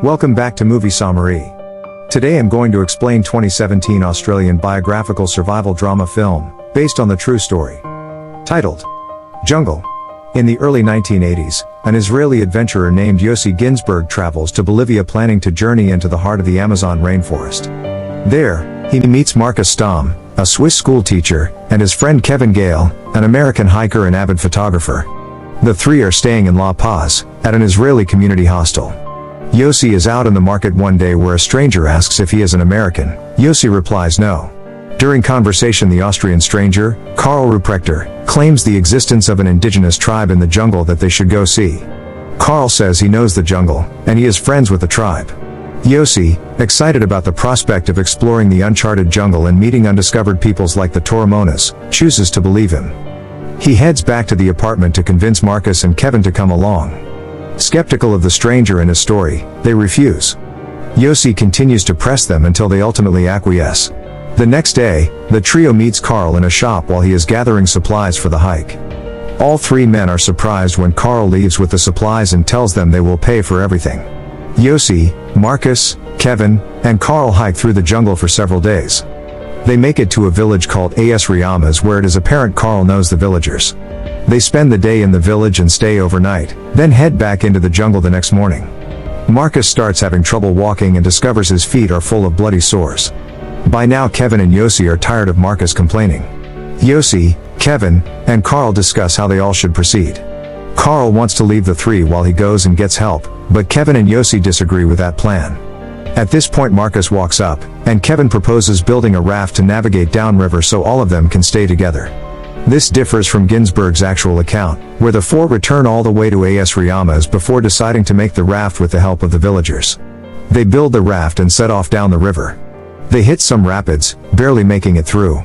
Welcome back to Movie Summary. Today I'm going to explain 2017 Australian biographical survival drama film, based on the true story. Titled Jungle. In the early 1980s, an Israeli adventurer named Yossi Ginsberg travels to Bolivia planning to journey into the heart of the Amazon rainforest. There, he meets Marcus Stam, a Swiss schoolteacher, and his friend Kevin Gale, an American hiker and avid photographer. The three are staying in La Paz, at an Israeli community hostel. Yossi is out in the market one day where a stranger asks if he is an American. Yossi replies no. During conversation, the Austrian stranger, Karl Ruprechter, claims the existence of an indigenous tribe in the jungle that they should go see. Karl says he knows the jungle, and he is friends with the tribe. Yossi, excited about the prospect of exploring the uncharted jungle and meeting undiscovered peoples like the Toromonas, chooses to believe him. He heads back to the apartment to convince Marcus and Kevin to come along. Skeptical of the stranger and his story, they refuse. Yossi continues to press them until they ultimately acquiesce. The next day, the trio meets Karl in a shop while he is gathering supplies for the hike. All three men are surprised when Karl leaves with the supplies and tells them they will pay for everything. Yossi, Marcus, Kevin, and Karl hike through the jungle for several days. They make it to a village called As Riamas where it is apparent Karl knows the villagers. They spend the day in the village and stay overnight, then head back into the jungle the next morning. Marcus starts having trouble walking and discovers his feet are full of bloody sores. By now Kevin and Yossi are tired of Marcus complaining. Yossi, Kevin, and Karl discuss how they all should proceed. Karl wants to leave the three while he goes and gets help, but Kevin and Yossi disagree with that plan. At this point Marcus walks up, and Kevin proposes building a raft to navigate downriver so all of them can stay together. This differs from Ginsberg's actual account, where the four return all the way to As Riamas before deciding to make the raft with the help of the villagers. They build the raft and set off down the river. They hit some rapids, barely making it through.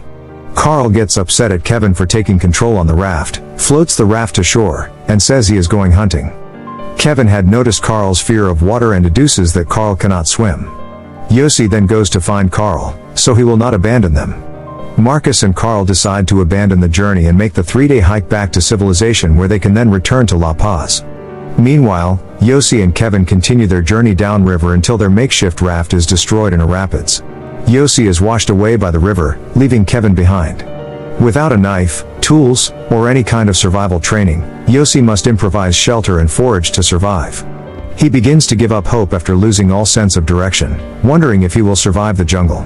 Karl gets upset at Kevin for taking control on the raft, floats the raft to shore, and says he is going hunting. Kevin had noticed Karl's fear of water and deduces that Karl cannot swim. Yossi then goes to find Karl, so he will not abandon them. Marcus and Karl decide to abandon the journey and make the 3-day hike back to civilization where they can then return to La Paz. Meanwhile, Yossi and Kevin continue their journey downriver until their makeshift raft is destroyed in a rapids. Yossi is washed away by the river, leaving Kevin behind. Without a knife, tools, or any kind of survival training, Yossi must improvise shelter and forage to survive. He begins to give up hope after losing all sense of direction, wondering if he will survive the jungle.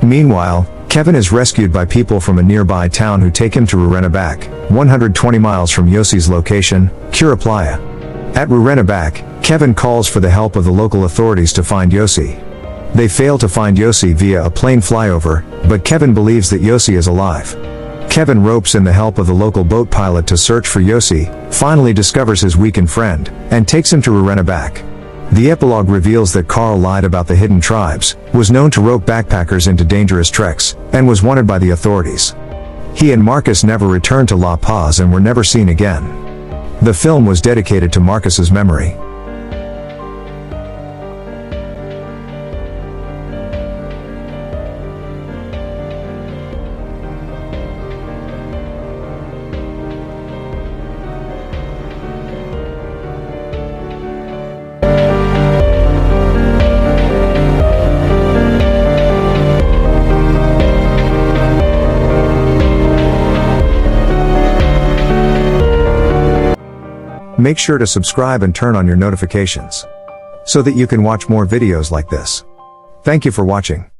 Meanwhile, Kevin is rescued by people from a nearby town who take him to Rurenabaque, 120 miles from Yossi's location, Cura Playa. At Rurenabaque, Kevin calls for the help of the local authorities to find Yossi. They fail to find Yossi via a plane flyover, but Kevin believes that Yossi is alive. Kevin ropes in the help of the local boat pilot to search for Yossi, finally discovers his weakened friend, and takes him to Rurenabaque. The epilogue reveals that Karl lied about the hidden tribes, was known to rope backpackers into dangerous treks, and was wanted by the authorities. He and Marcus never returned to La Paz and were never seen again. The film was dedicated to Marcus's memory. Make sure to subscribe and turn on your notifications, so that you can watch more videos like this. Thank you for watching.